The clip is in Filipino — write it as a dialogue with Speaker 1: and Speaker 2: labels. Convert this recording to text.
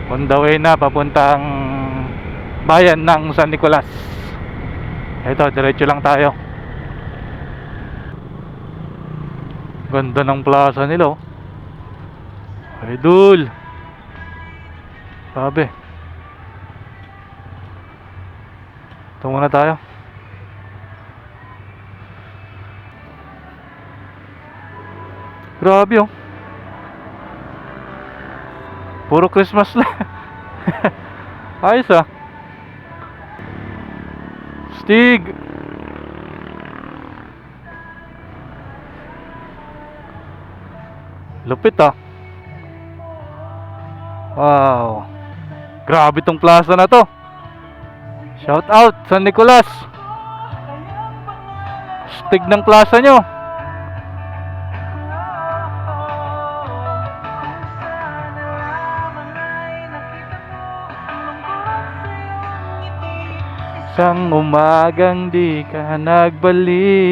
Speaker 1: On the way na papuntang bayan ng San Nicolas. Ito, diretso lang tayo. Ganda ng plaza nila, oh. Idol. Sabi. Ito muna tayo. Grabe, oh. Puro Christmas lang. Ayos, ah. Stig. Lupit, ah. Wow. Grabe tong plaza na to. Shout out San Nicolas. Stig ng plaza nyo. Isang umagang di ka nagbalik.